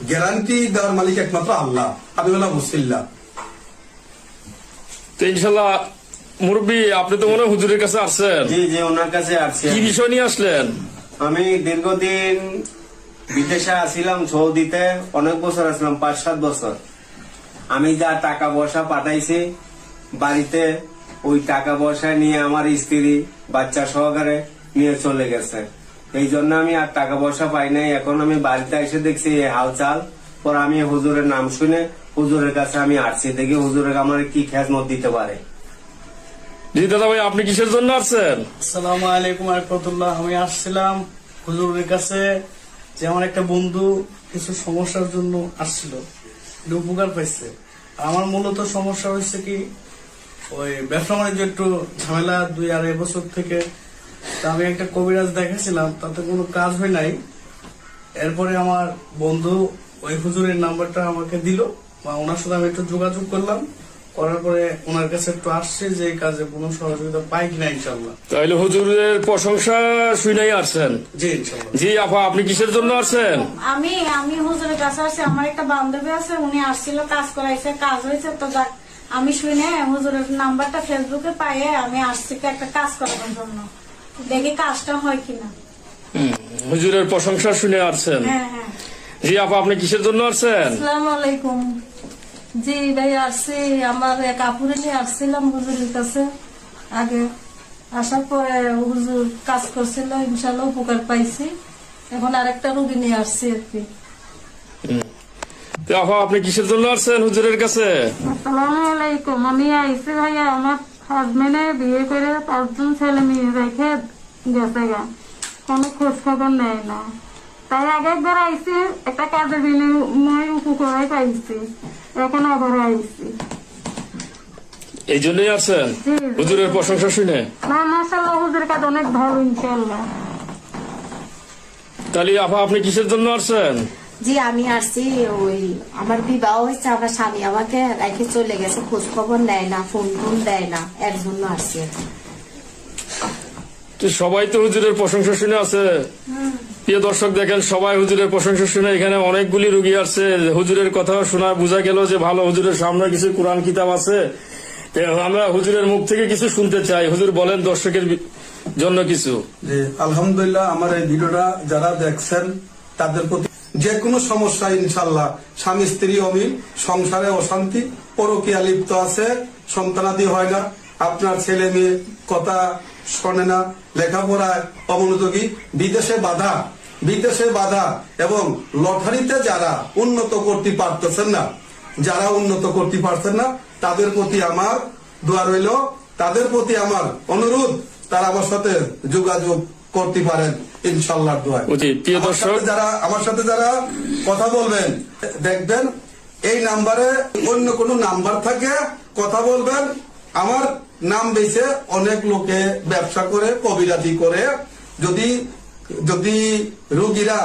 Guarantee দেওয়ার মালিক একমাত্র আল্লাহ। আমি বললাম মুসিল্লা। তো ইনশাল্লাহ মুরব্বী, আপনি তো মনে হয় হুজুরের কাছে আসছেন? জি জি, ওনার কাছে আসছি। কি বিষয় নিয়ে আসলেন? আমি দীর্ঘদিন বিদেশে আসছিলাম, সৌদিতে অনেক বছর আসলাম, 5-7 বছর। আমি যা টাকা পয়সা পাঠাইছি বাড়িতে, ওই টাকা পয়সা নিয়ে আমার স্ত্রী বাচ্চা সহকারে নিয়ে চলে গেছে। এই জন্য আমি আর টাকা পয়সা পাই নাই। এখন আমি বাড়িতে এসে দেখছি এই হালচাল, পর আমি হুজুরের নাম শুনে হুজুরের কাছে আমি আসছি, দেখি হুজুরের আমার কি খেদমত দিতে পারে। জি দাদা ভাই, আপনি কিসের জন্য আসছেন? আসসালামু আলাইকুম রাহমাতুল্লাহ। আমি আসছিলাম হুজুরের কাছে যে আমার একটা বন্ধু কিছু সমস্যার জন্য আসছিল, একটু উপকার পাইছে। আমার মূলত সমস্যা হয়েছে কি, ওই ব্যবসা বাণিজ্য একটু ঝামেলা 2-2.5 বছর থেকে। তা আমি একটা কবিরাজ দেখেছিলাম, তাতে কোনো কাজ হয় নাই। এরপরে আমার বন্ধু ওই হুজুরের নাম্বারটা আমাকে দিল, বা ওনার সাথে আমি একটু যোগাযোগ করলাম, করার পরে ওনার কাছে একটু আসছে যে এই কাজে কোনো সহযোগিতা পাই কিনা ইনশাল্লাহ। তাহলে হুজুরের প্রশংসা শুনেই আসছেন? জি ইনশাল্লাহ। জি আপা, আপনি কিসের জন্য আসছেন? আমি হুজুরের কাছে আসছি। আমার একটা বান্ধবী আছে, উনি আসছিল, কাজ করাইছে, কাজ হয়েছে। তো যাক, আমি শুনে হুজুরের নাম্বারটা ফেসবুকে পাইয়ে আমি আসছি একটা কাজ করানোর জন্য, দেখি কাজটা হয় কিনা। হুজুরের প্রশংসা শুনে আসছেন? হ্যাঁ হ্যাঁ। জি আপা, আপনি কিসের জন্য আসছেন? আসসালামু আলাইকুম। জি ভাই, আসছি আমার এক আপুরে নিয়ে আসছিলাম হুজুরের কাছে। আগে আসার পরে হুজুর কাজ করছিল, ইনশাল্লাহ উপকার পাইছি। এখন আরেকটা রুগী নিয়ে আসছি আর কি। তো আপা, আপনি কিসের জন্য আসছেন হুজুরের কাছে? আসসালামু আলাইকুম। আমি আইসি ভাইয়া, আমার হাজবেন্ডে বিয়ে করে 5 জন ছেলে মেয়ে রেখে গেছে গা, কোনো খোঁজ খবর নেয় না। তাই আগে একবার আইসি, একটা কাজের বিনিময় উপকার পাইছি, এখন আবার আইসি। এই জন্যই আসছেন হুজুরের প্রশংসা শুনে? না মাশাআল্লাহ, হুজুরের কাজ অনেক ভালো ইনশাআল্লাহ। তাহলে আপা, আপনি কিসের জন্য আসছেন? জি আমি আসছি, ওই আমার বিবাহ হয়েছে, আমার স্বামী আমাকে রেখে চলে গেছে, খোঁজ খবর নেয় না, ফোন টোন দেয় না, এর জন্য আসছি। তো সবাই তো হুজুরের প্রশংসা শুনে আছে। প্রিয় দর্শক দেখেন, সবাই হুজুরের প্রশংসা শুনে, এখানে অনেকগুলি রুগী আসছে। হুজুরের কথা শোনা বোঝা গেল যে ভালো, হুজুরের সামনে কিছু কোরআন কিতাব আছে। আমরা হুজুরের মুখ থেকে কিছু শুনতে চাই। হুজুর বলেন দর্শকের জন্য কিছু। যে আলহামদুলিল্লাহ, আমার এই ভিডিওটা যারা দেখছেন তাদের প্রতি যে কোনো সমস্যা ইনশাল্লাহ, স্বামী স্ত্রী অমিল, সংসারে অশান্তি, পরকীয়া লিপ্ত আছে, সন্তানাদি হয় না, আপনার ছেলে মেয়ে কথা শোনে না, লেখাপড়ায় অমনোযোগী, বিদেশে বাধা এবং লটারিতে যারা উন্নত করতে পারতেছেন না, তাদের প্রতি আমার দোয়া রইল, তাদের প্রতি আমার অনুরোধ, তারা আমার সাথে যোগাযোগ করতে পারেন ইনশাল্লাহ। দোয়া প্রিয় দর্শক, আমার সাথে যারা কথা বলবেন, দেখবেন এই নাম্বারে অন্য কোন নাম্বার থাকে, কথা বলবেন। আমার নাম বেছে অনেক লোকে ব্যবসা করে, কবিরাজি করে। যদি রোগীরা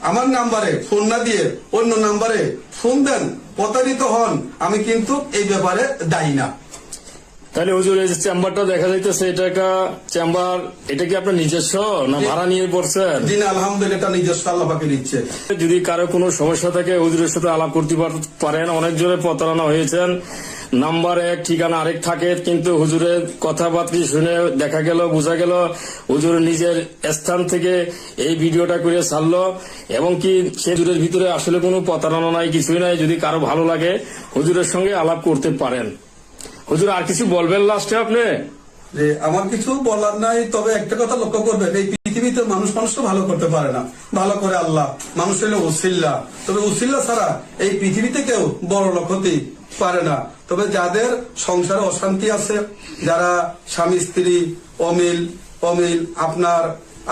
আমার নাম্বারে ফোন না দিয়ে অন্য নাম্বারে ফোন দেন, প্রতারিত হন, আমি কিন্তু এই ব্যাপারে দায়ী না। তাহলে হুজুর, এই যে চেম্বারটা দেখা যাইতেছে, এটা একটা চেম্বার, এটা কি আপনার নিজস্ব না ভাড়া নিয়ে পড়ছেন? জি না, আলহামদুলিল্লাহ, এটা নিজস্ব, আল্লাহ পাকের ইচ্ছে। যদি কারো কোনো সমস্যা থাকে হুজুরের সাথে আলাপ করতে পারেন। অনেক জনে প্রতারণা হয়েছেন, নাম্বার এক ঠিকানা আরেক থাকে, কিন্তু হুজুরের কথাবার্তা শুনে দেখা গেল, বোঝা গেল হুজুর নিজের স্থান থেকে এই ভিডিওটা করে ছাড়লো, এবং কি সে হুজুরের ভিতরে আসলে কোনো প্রতারণা নাই, কিছুই নাই। যদি কারো ভালো লাগে হুজুরের সঙ্গে আলাপ করতে পারেন। হুজুর, আর কিছু বলবেন লাস্টে আপনি? যে আমার কিছু বলার নাই, তবে একটা কথা লক্ষ্য করবেন, এই পৃথিবীতে মানুষকে ভালো করতে পারে না, ভালো করে আল্লাহ। মানুষ হলো উসিল্লা, তবে উসিল্লা ছাড়া এই পৃথিবীতে কেউ বড় লোক হতে পারে না। তবে যাদের সংসারে অশান্তি আছে, যারা স্বামী স্ত্রী অমিল,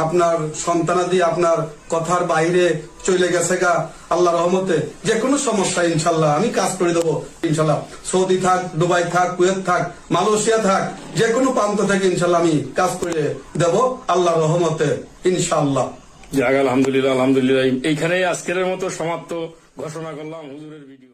আপনার সন্তানাদি আপনার কথার বাইরে চলে গেছে গা, আল্লাহ রহমতে যে কোনো সমস্যা ইনশাল্লাহ আমি কাজ করে দেবো ইনশাল্লাহ। সৌদি থাক, দুবাই থাক, কুয়েত থাক, মালয়েশিয়া থাক, যে কোনো প্রান্ত থেকে ইনশাল্লাহ আমি কাজ করে দেব আল্লাহ রহমতে ইনশাল্লাহ। যাক, আলহামদুলিল্লাহ। এইখানেই আজকের মতো সমাপ্ত ঘোষণা করলাম হুজুরের ভিডিও।